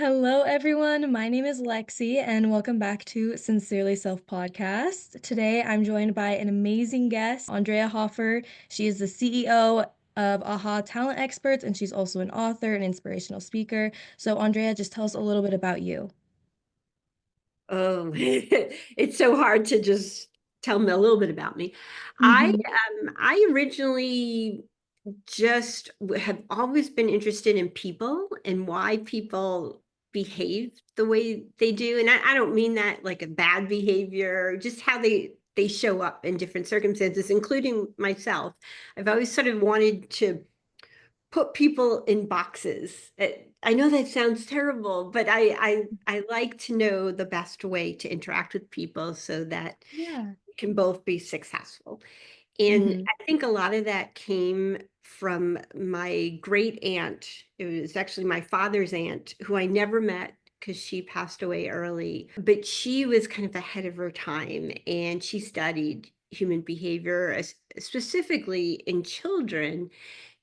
Hello, everyone. My name is Lexi, and welcome back to Sincerely Self podcast. Today, I'm joined by an amazing guest, Andrea Hoffer. She is the CEO of AHA Talent Experts, and she's also an author and inspirational speaker. So, Andrea, just tell us a little bit about you. Oh, it's so hard to just tell them a little bit about me. I Mm-hmm. I originally just have always been interested in people and why people behave the way they do. And I don't mean that like a bad behavior, just how they show up in different circumstances, including myself. I've always sort of wanted to put people in boxes. I know that sounds terrible, but I like to know the best way to interact with people so that Yeah. we can both be successful. And Mm-hmm. I think a lot of that came from my great aunt. It was actually my father's aunt, who I never met because she passed away early. But she was kind of ahead of her time, and she studied human behavior, specifically in children.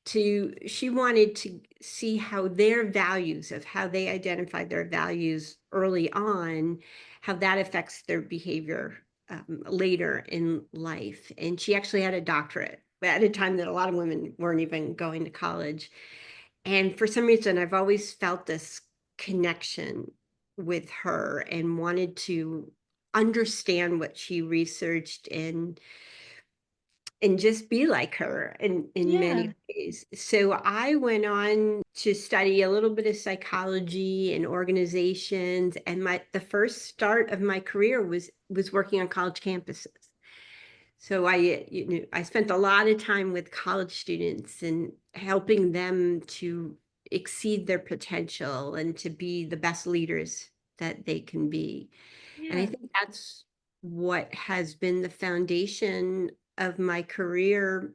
She wanted to see how their values, of how they identified their values early on, how that affects their behavior later in life. And she actually had a doctorate at a time that a lot of women weren't even going to college. And for some reason, I've always felt this connection with her and wanted to understand what she researched and just be like her in Yeah. many ways. So I went on to study a little bit of psychology and organizations, and my the first start of my career was working on college campuses. So I spent a lot of time with college students and helping them to exceed their potential and to be the best leaders that they can be. And I Yeah. think that's what has been the foundation of my career.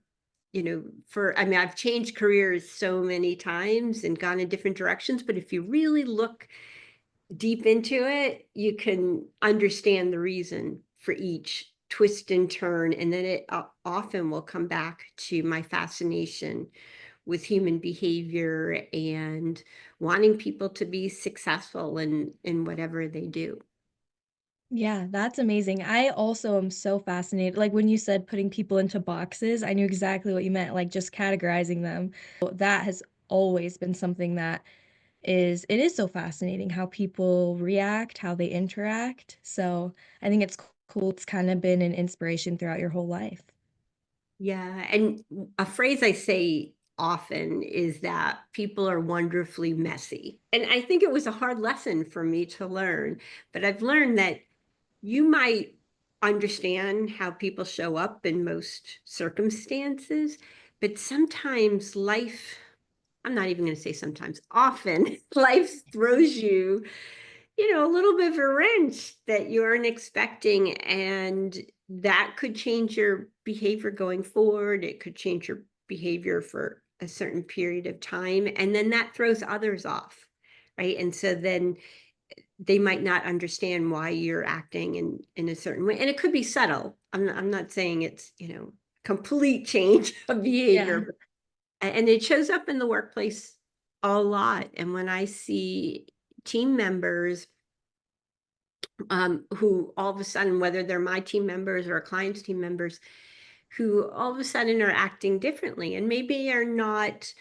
I mean, I've changed careers so many times and gone in different directions, but if you really look deep into it, you can understand the reason for each twist and turn. And then it often will come back to my fascination with human behavior and wanting people to be successful in whatever they do. Yeah, that's amazing. I also am so fascinated. Like when you said putting people into boxes, I knew exactly what you meant, like just categorizing them. That has always been something that it is so fascinating how people react, how they interact. So I think it's cool. It's kind of been an inspiration throughout your whole life. Yeah, and a phrase I say often is that people are wonderfully messy. And I think it was a hard lesson for me to learn, but I've learned that you might understand how people show up in most circumstances, but sometimes life, I'm not even going to say sometimes, often life throws you a little bit of a wrench that you aren't expecting. And that could change your behavior going forward. It could change your behavior for a certain period of time. And then that throws others off. Right. And so then they might not understand why you're acting in a certain way. And it could be subtle. I'm not saying it's, complete change of behavior, Yeah. and it shows up in the workplace a lot. And when I see team members who all of a sudden, whether they're my team members or a client's team members, who all of a sudden are acting differently and maybe are not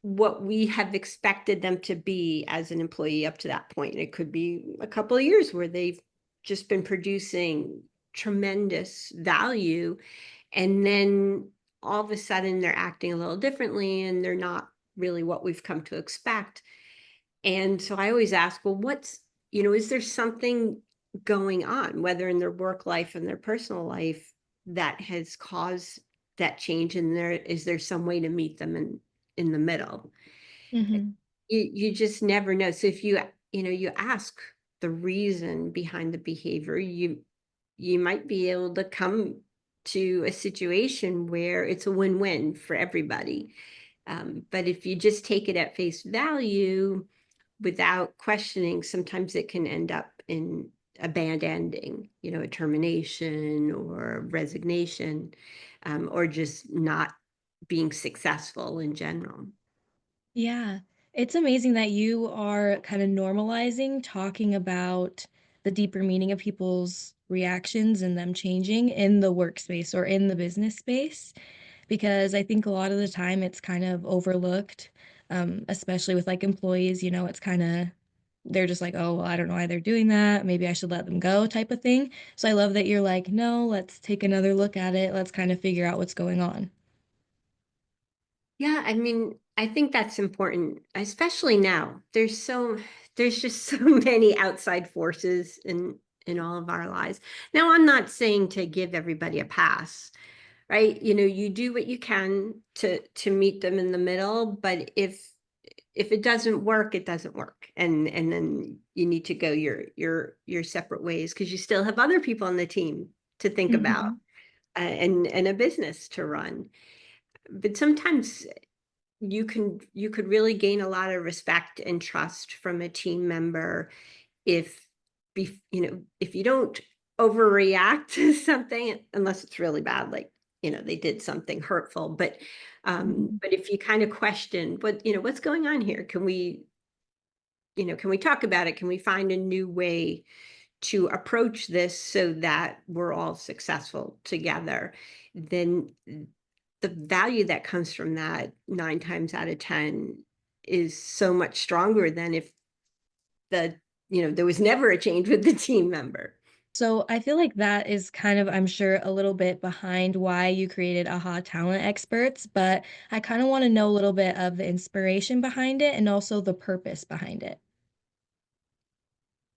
what we have expected them to be as an employee up to that point. It could be a couple of years where they've just been producing tremendous value, and then all of a sudden they're acting a little differently and they're not really what we've come to expect. And so I always ask, well, is there something going on, whether in their work life and their personal life, that has caused that change? And is there some way to meet them in the middle? Hmm. You just never know. So if you ask the reason behind the behavior, you might be able to come to a situation where it's a win-win for everybody. But if you just take it at face value without questioning, sometimes it can end up in a bad ending, a termination or resignation, or just not being successful in general. Yeah. It's amazing that you are kind of normalizing talking about the deeper meaning of people's reactions and them changing in the workspace or in the business space, because I think a lot of the time it's kind of overlooked, especially with like employees, it's kind of, they're just like, oh, well, I don't know why they're doing that. Maybe I should let them go type of thing. So I love that you're like, no, let's take another look at it. Let's kind of figure out what's going on. Yeah, I mean, I think that's important, especially now. There's just so many outside forces in all of our lives. Now, I'm not saying to give everybody a pass, right? You do what you can to meet them in the middle, but if it doesn't work, it doesn't work. And then you need to go your separate ways because you still have other people on the team to think about, Hmm. and a business to run. But sometimes you could really gain a lot of respect and trust from a team member if if you don't overreact to something unless it's really bad, like they did something hurtful, Hmm. but if you kind of question what's going on here, can we talk about it, can we find a new way to approach this so that we're all successful together, then the value that comes from that 9 times out of 10 is so much stronger than if there was never a change with the team member. So I feel like that is kind of, I'm sure, a little bit behind why you created AHA Talent Experts, but I kind of want to know a little bit of the inspiration behind it and also the purpose behind it.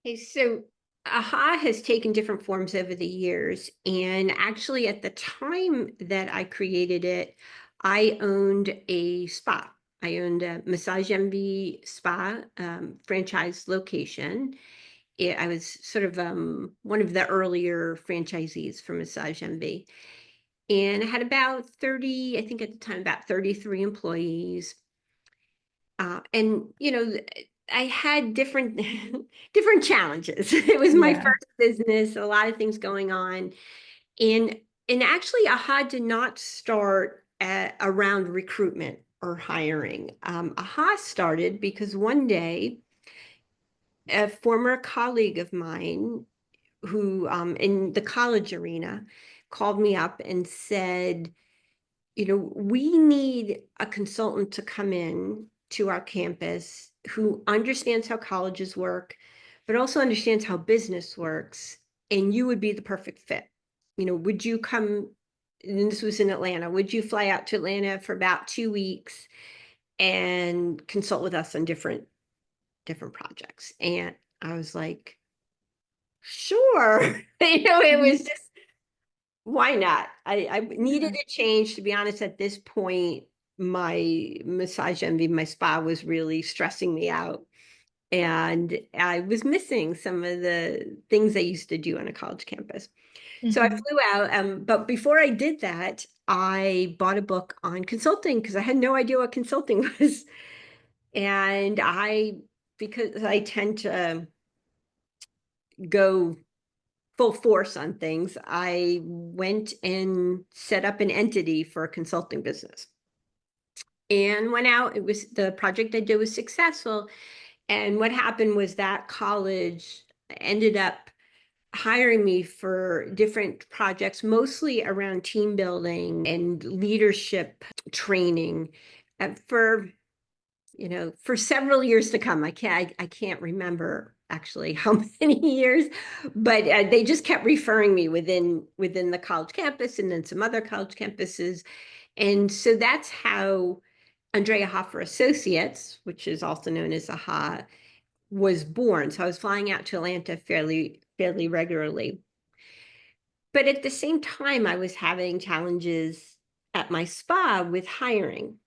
Okay, so AHA has taken different forms over the years. And actually, at the time that I created it, I owned a spa. I owned a Massage MV spa franchise location. I was sort of one of the earlier franchisees for Massage MV. And I had about 30, I think at the time, about 33 employees. And I had different different challenges. It was my Yeah. first business, a lot of things going on, and actually, AHA did not start around recruitment or hiring. AHA started because one day a former colleague of mine who in the college arena called me up and said, we need a consultant to come in to our campus who understands how colleges work, but also understands how business works. And you would be the perfect fit. Would you come? And this was in Atlanta. Would you fly out to Atlanta for about 2 weeks and consult with us on different projects? And I was like, sure. It was Mhm. just, why not? I needed Yeah. a change. To be honest, at this point, my massage envy, my spa was really stressing me out. And I was missing some of the things I used to do on a college campus. So I Hmm. flew out. But before I did that, I bought a book on consulting because I had no idea what consulting was. And because I tend to go full force on things, I went and set up an entity for a consulting business and went out. The project I did was successful. And what happened was that college ended up hiring me for different projects, mostly around team building and leadership training for for several years to come. I can't remember actually how many years, but they just kept referring me within the college campus and then some other college campuses. And so that's how Andrea Hoffer Associates, which is also known as AHA, was born. So I was flying out to Atlanta fairly regularly. But at the same time, I was having challenges at my spa with hiring.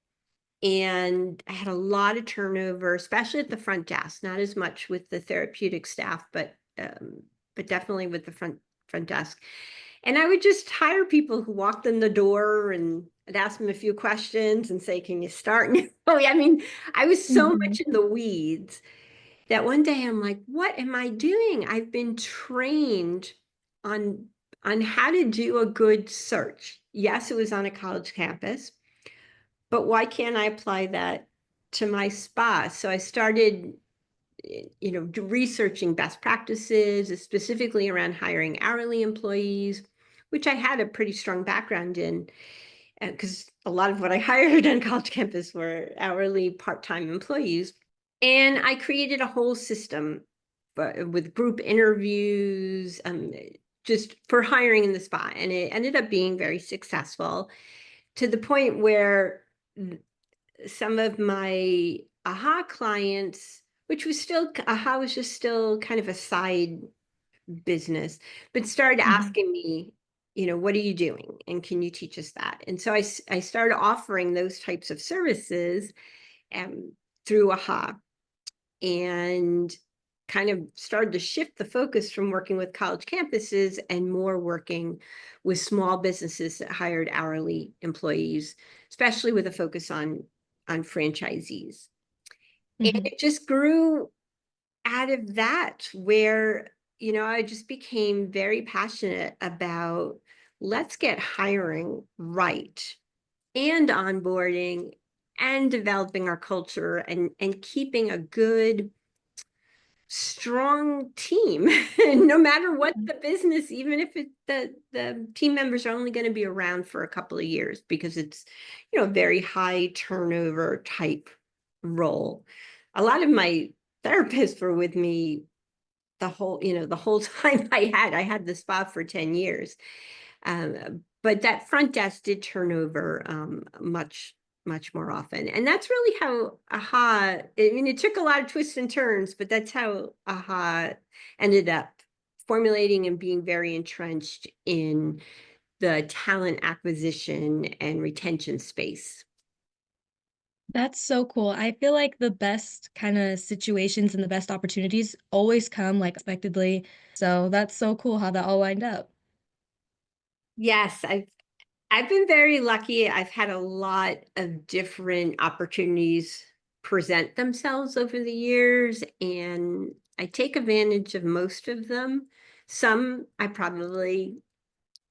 And I had a lot of turnover, especially at the front desk, not as much with the therapeutic staff, but definitely with the front desk. And I would just hire people who walked in the door and I'd ask them a few questions and say, can you start now? I mean, I was so Hmm. much in the weeds that one day I'm like, what am I doing? I've been trained on how to do a good search. Yes, it was on a college campus, but why can't I apply that to my spa. So I started, researching best practices, specifically around hiring hourly employees, which I had a pretty strong background in, because a lot of what I hired on college campus were hourly part-time employees. And I created a whole system with group interviews, just for hiring in the spa. And it ended up being very successful to the point where some of my AHA clients, which was still, AHA was just still kind of a side business, but started Mhm. asking me, what are you doing? And can you teach us that? And so I started offering those types of services um, through AHA, and kind of started to shift the focus from working with college campuses and more working with small businesses that hired hourly employees, especially with a focus on franchisees. And Mhm. it just grew out of that, where I just became very passionate about, let's get hiring right, and onboarding, and developing our culture, and keeping a good, strong team, no matter what Yeah. the business, even if the team members are only going to be around for a couple of years, because it's, a very high turnover type role. A lot of my therapists were with me the whole time I had the spa for 10 years. But that front desk did turn over much, much more often. And that's really how AHA, I mean, it took a lot of twists and turns, but that's how AHA ended up formulating and being very entrenched in the talent acquisition and retention space. That's so cool. I feel like the best kinda situations and the best opportunities always come, like, unexpectedly, so that's so cool how that all lined up. Yes, I've been very lucky. I've had a lot of different opportunities present themselves over the years, and I take advantage of most of them. Some I probably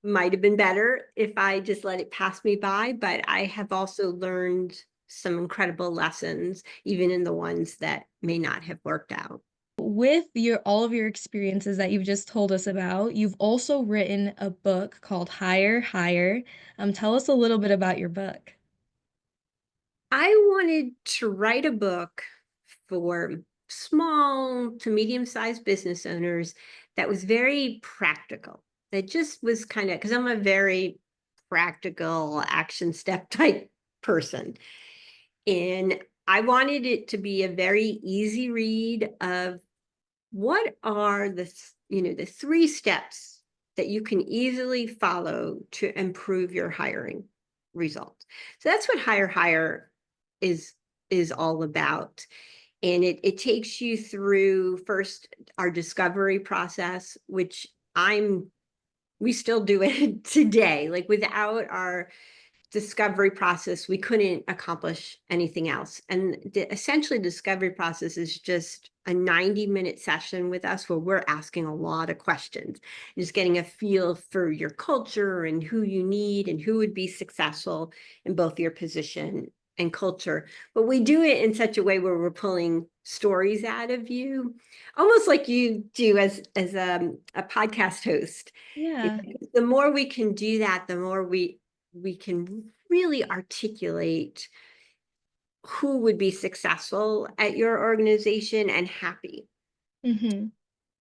might have been better if I just let it pass me by, but I have also learned some incredible lessons, even in the ones that may not have worked out. With your all of your experiences that you've just told us about, you've also written a book called Hire, Hire. Tell us a little bit about your book. I wanted to write a book for small to medium-sized business owners that was very practical. That just was kind of, because I'm a very practical action step type person. And I wanted it to be a very easy read of, what are the 3 steps that you can easily follow to improve your hiring results. So that's what Hire is is all about. And it takes you through, first, our discovery process, which I'm we still do it today. Like, without our discovery process, we couldn't accomplish anything else. And essentially, discovery process is just a 90-minute session with us, where we're asking a lot of questions, just getting a feel for your culture and who you need and who would be successful in both your position and culture. But we do it in such a way where we're pulling stories out of you, almost like you do as a podcast host. Yeah. The more we can do that, the more we can really articulate who would be successful at your organization and happy. Mhm.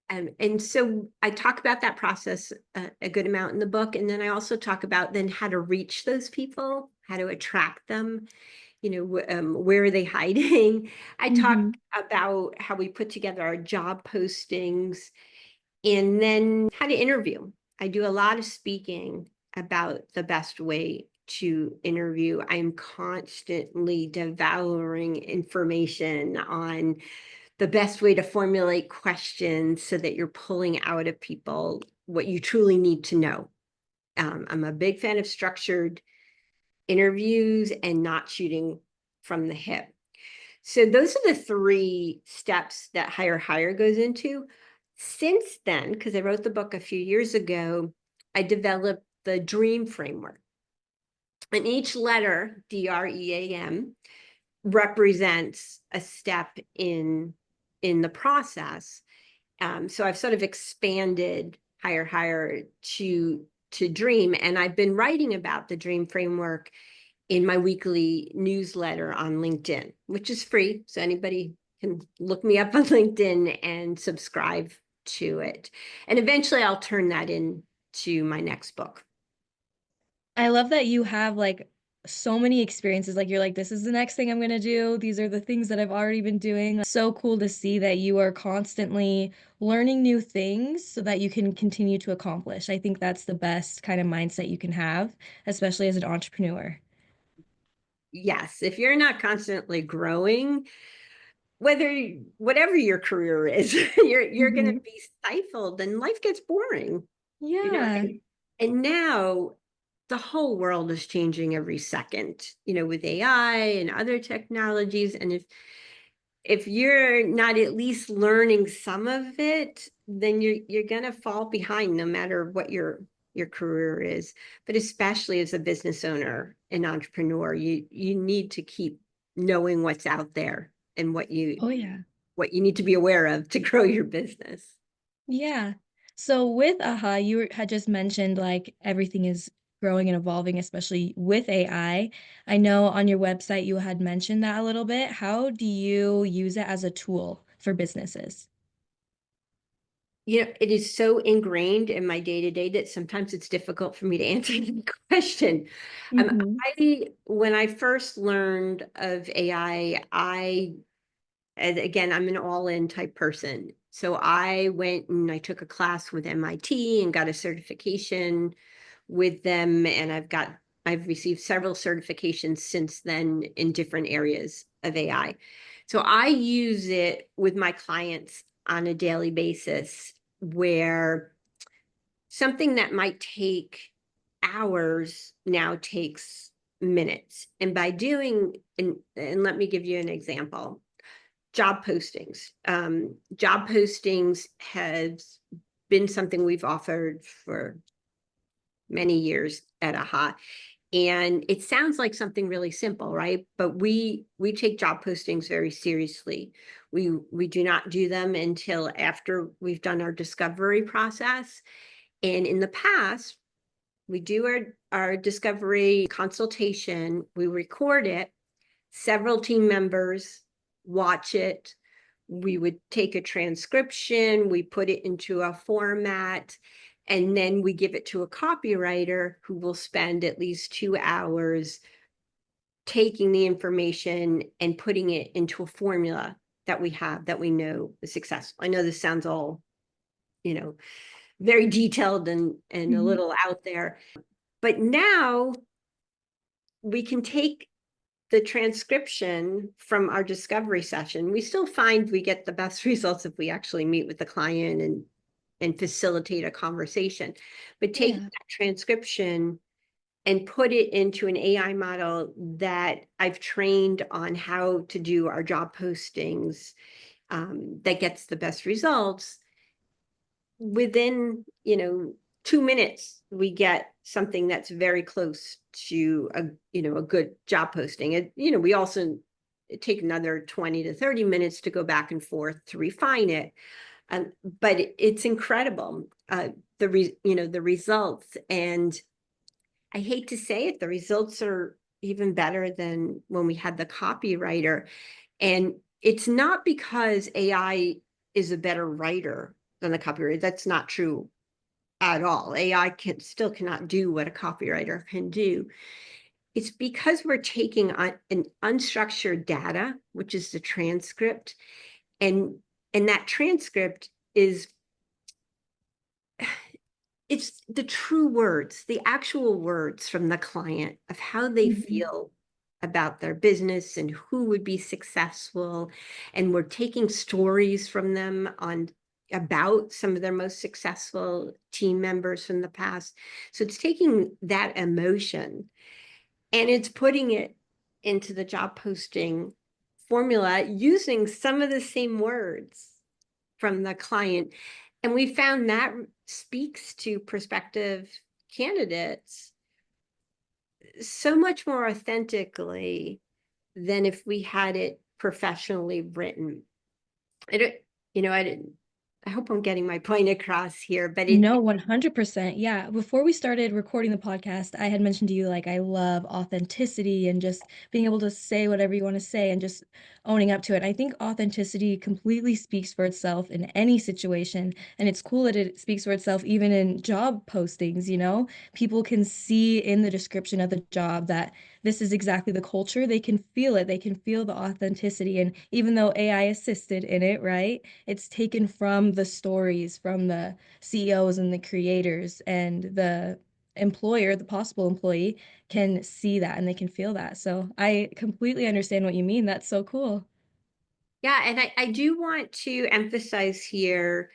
And so I talk about that process a good amount in the book. And then I also talk about then how to reach those people, how to attract them, where are they hiding? I talk Mhm. about how we put together our job postings, and then how to interview. I do a lot of speaking about the best way to interview. I'm constantly devouring information on the best way to formulate questions so that you're pulling out of people what you truly need to know. I'm a big fan of structured interviews and not shooting from the hip. So those are the 3 steps that Hire goes into. Since then, because I wrote the book a few years ago, I developed the dream framework. And each letter, DREAM, represents a step in the process. So I've sort of expanded higher to dream, and I've been writing about the dream framework in my weekly newsletter on LinkedIn, which is free. So anybody can look me up on LinkedIn and subscribe to it. And eventually I'll turn that into my next book. I love that you have like so many experiences. Like you're like, this is the next thing I'm gonna do. These are the things that I've already been doing. So cool to see that you are constantly learning new things so that you can continue to accomplish. I think that's the best kind of mindset you can have, especially as an entrepreneur. Yes, if you're not constantly growing, whatever your career is, you're going to Hmm. be stifled and life gets boring. You know, Yeah. and now the whole world is changing every second, with AI and other technologies. And if you're not at least learning some of it, then you're going to fall behind no matter what your career is. But especially as a business owner and entrepreneur, you need to keep knowing what's out there and Oh yeah. what you need to be aware of to grow your business. Yeah. So with AHA, had just mentioned like everything is growing and evolving, especially with AI. I know on your website you had mentioned that a little bit. How do you use it as a tool for businesses? It is so ingrained in my day to day that sometimes it's difficult for me to answer the question. Hmm. When I first learned of AI, and again, I'm an all-in type person. So I went and I took a class with MIT and got a certification with them, and I've received several certifications since then in different areas of AI. So I use it with my clients on a daily basis, where something that might take hours now takes minutes. And by doing, and let me give you an example. Job postings. Job postings has been something we've offered for many years at AHA. And it sounds like something really simple, right? But we take job postings very seriously. We do not do them until after we've done our discovery process. And in the past, we do our discovery consultation, we record it, several team members watch it. We would take a transcription, we put it into a format, and then we give it to a copywriter who will spend at least 2 hours taking the information and putting it into a formula that we have that we know is successful. I know this sounds all, you know, very detailed and a Hmm. little out there, but now we can take the transcription from our discovery session. We still find we get the best results if we actually meet with the client and facilitate a conversation. But taking Yeah. that transcription and put it into an AI model that I've trained on how to do our job postings, that gets the best results, within 2 minutes we get something that's very close to a good job posting. We also take another 20 to 30 minutes to go back and forth to refine it. But it's incredible, the results. And I hate to say it, the results are even better than when we had the copywriter. And it's not because AI is a better writer than the copywriter. That's not true at all. AI cannot do what a copywriter can do. It's because we're taking an unstructured data, which is the transcript, and that transcript is it's the true words, the actual words from the client of how they Hmm. feel about their business and who would be successful. And we're taking stories from them on about some of their most successful team members from the past. So it's taking that emotion and it's putting it into the job posting formula using some of the same words from the client. And we found that speaks to prospective candidates so much more authentically than if we had it professionally written. I don't, I didn't, I hope I'm getting my point across here, but No, 100%. Yeah. Before we started recording the podcast, I had mentioned to you like I love authenticity and just being able to say whatever you want to say and just owning up to it. And I think authenticity completely speaks for itself in any situation. And it's cool that it speaks for itself even in job postings, you know? People can see in the description of the job that this is exactly the culture. They can feel it. They can feel the authenticity. And even though AI assisted in it, right? It's taken from the stories, from the CEOs and the creators, and the employer, the possible employee, can see that and they can feel that. So I completely understand what you mean. That's so cool. yeah, and I do want to emphasize here,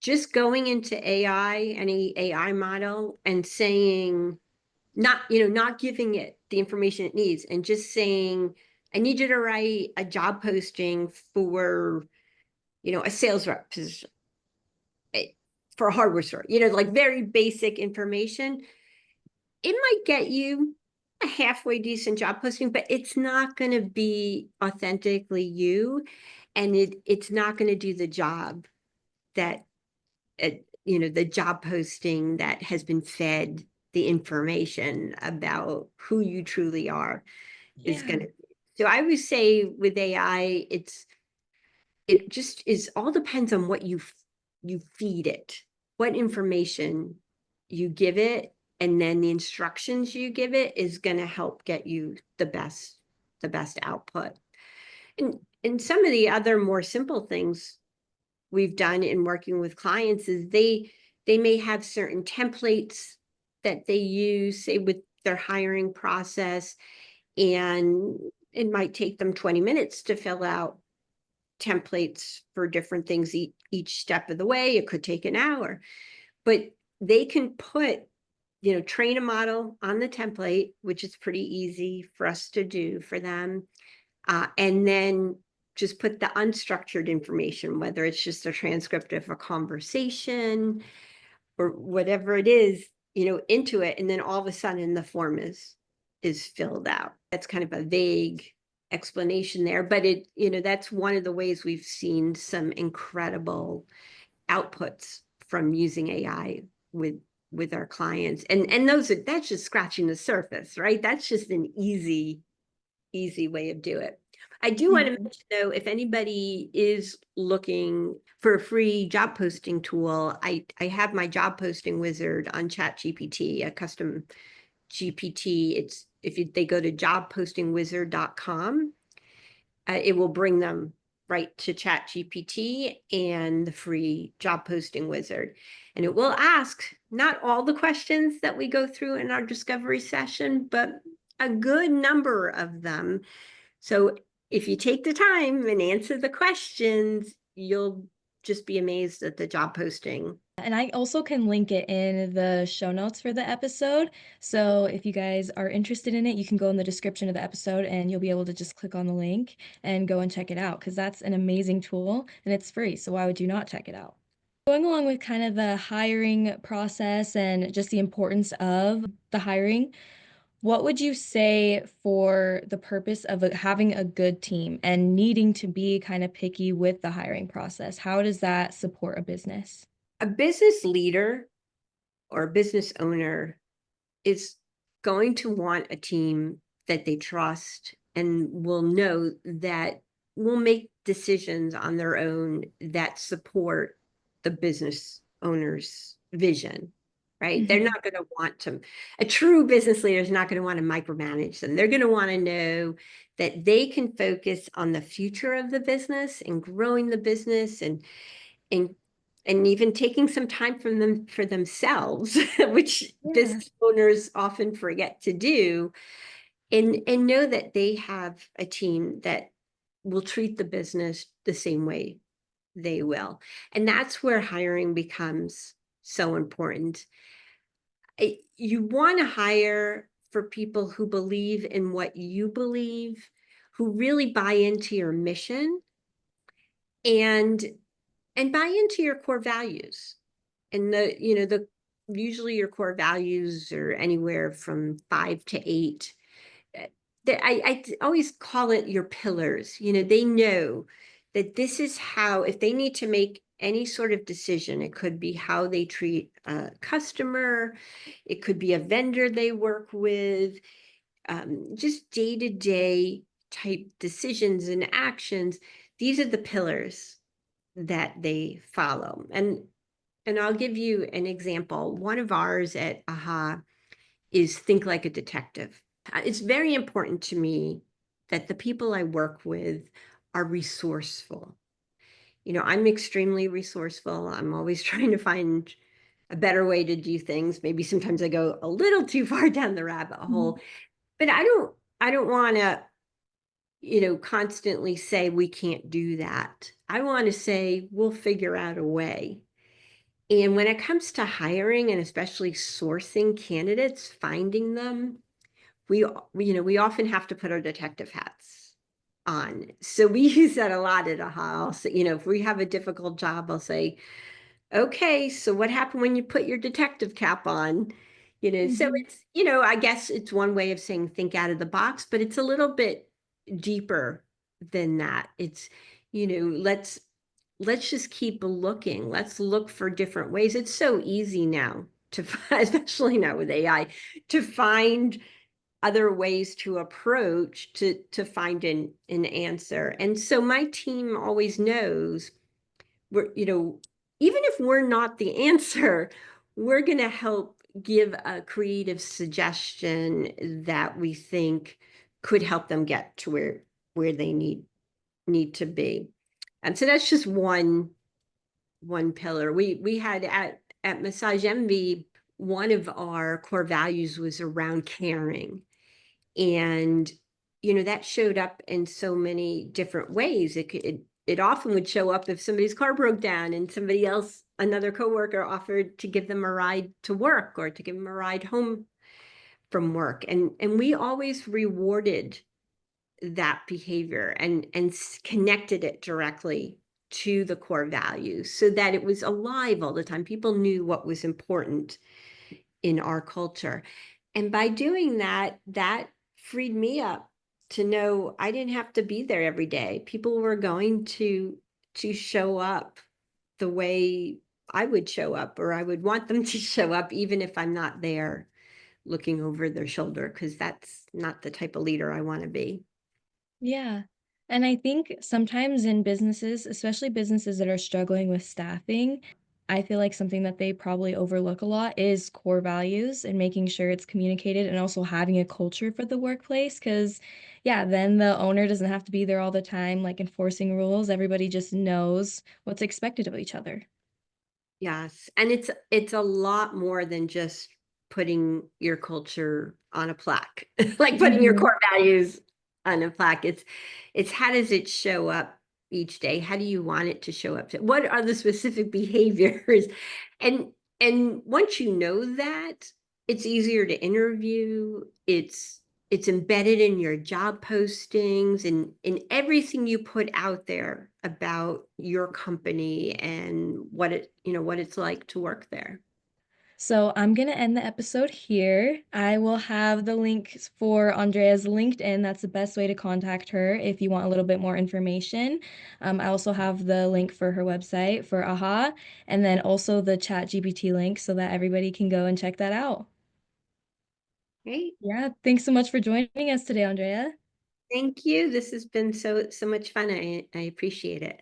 just going into AI, any AI model, and saying, not, not giving it the information it needs, and just saying, I need you to write a job posting for, a sales rep position, eh, for a hardware store, like very basic information. It might get you a halfway decent job posting, but it's not going to be authentically you, and it's not going to do the job that, the job posting that has been fed the information about who you truly are is going Yeah. to. So I would say with AI, it just is, all depends on what you feed it, what information you give it, and then the instructions you give it is going to help get you the best output. And some of the other more simple things we've done in working with clients is they may have certain templates that they use, say, with their hiring process, and it might take them 20 minutes to fill out templates for different things each step of the way. It could take an hour, but they can put, train a model on the template, which is pretty easy for us to do for them. And then just put the unstructured information, whether it's just a transcript of a conversation or whatever it is, into it. And then all of a sudden the form is filled out. That's kind of a vague explanation there, but that's one of the ways we've seen some incredible outputs from using AI with our clients. And that's just scratching the surface, right? That's just an easy way of do it. I do want to Mhm. mention, though, if anybody is looking for a free job posting tool, I have my job posting wizard on ChatGPT, a custom GPT. It's, they go to jobpostingwizard.com, it will bring them right to ChatGPT and the free job posting wizard. And it will ask not all the questions that we go through in our discovery session, but a good number of them. So if you take the time and answer the questions, you'll just be amazed at the job posting. And I also can link it in the show notes for the episode. So if you guys are interested in it, you can go in the description of the episode and you'll be able to just click on the link and go and check it out because that's an amazing tool and it's free. So why would you not check it out? Going along with kind of the hiring process and just the importance of the hiring, what would you say for the purpose of having a good team and needing to be kind of picky with the hiring process? How does that support a business? A business leader or a business owner is going to want a team that they trust and will know that will make decisions on their own that support the business owner's vision, right? They're Mhm. not going to want to, a true business leader is not going to want to micromanage them. They're going to want to know that they can focus on the future of the business and growing the business, and and even taking some time from them for themselves, which Yeah. business owners often forget to do, and know that they have a team that will treat the business the same way they will. And that's where hiring becomes so important. You want to hire for people who believe in what you believe, who really buy into your mission, and buy into your core values. And the usually your core values are anywhere from 5 to 8. always call it your pillars. They know that this is how, if they need to make any sort of decision, it could be how they treat a customer, it could be a vendor they work with, just day-to-day type decisions and actions. These are the pillars that they follow. And I'll give you an example. One of ours at AHA is think like a detective. It's very important to me that the people I work with are resourceful. I'm extremely resourceful. I'm always trying to find a better way to do things. Maybe sometimes I go a little too far down the rabbit Mhm. hole, but I don't want to, constantly say we can't do that. I want to say we'll figure out a way. And when it comes to hiring and especially sourcing candidates, finding them, we often have to put our detective hats on. So we use that a lot at a house. If we have a difficult job, I'll say, okay, so what happened when you put your detective cap on? So Mhm. it's, I guess it's one way of saying think out of the box, but it's a little bit deeper than that. It's, let's just keep looking. Let's look for different ways. It's so easy now to especially now with AI, to find other ways to approach to find an answer. And so my team always knows we're, even if we're not the answer, we're going to help give a creative suggestion that we think could help them get to where they need to be. And so that's just one pillar. We had at Massage Envy, one of our core values was around caring. And, that showed up in so many different ways. It often would show up if somebody's car broke down and somebody else, another coworker, offered to give them a ride to work or to give them a ride home from work. And we always rewarded that behavior and connected it directly to the core values so that it was alive all the time. People knew what was important in our culture. And by doing that, that freed me up to know I didn't have to be there every day. People were going to show up the way I would show up, or I would want them to show up, even if I'm not there looking over their shoulder, because that's not the type of leader I want to be. Yeah. And I think sometimes in businesses, especially businesses that are struggling with staffing, I feel like something that they probably overlook a lot is core values and making sure it's communicated and also having a culture for the workplace. Because, yeah, then the owner doesn't have to be there all the time, like enforcing rules. Everybody just knows what's expected of each other. Yes, and it's a lot more than just putting your culture on a plaque, like putting your Mhm. core values on a plaque. It's how does it show up each day? How do you want it to show up? What are the specific behaviors? And and once you know that, it's easier to interview. It's embedded in your job postings and in everything you put out there about your company and what it's like to work there. So I'm going to end the episode here. I will have the links for Andrea's LinkedIn. That's the best way to contact her if you want a little bit more information. I also have the link for her website for AHA, and then also the ChatGPT link so that everybody can go and check that out. Great. Yeah, thanks so much for joining us today, Andrea. Thank you. This has been so much fun. I appreciate it.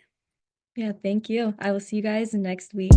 Yeah, thank you. I will see you guys next week.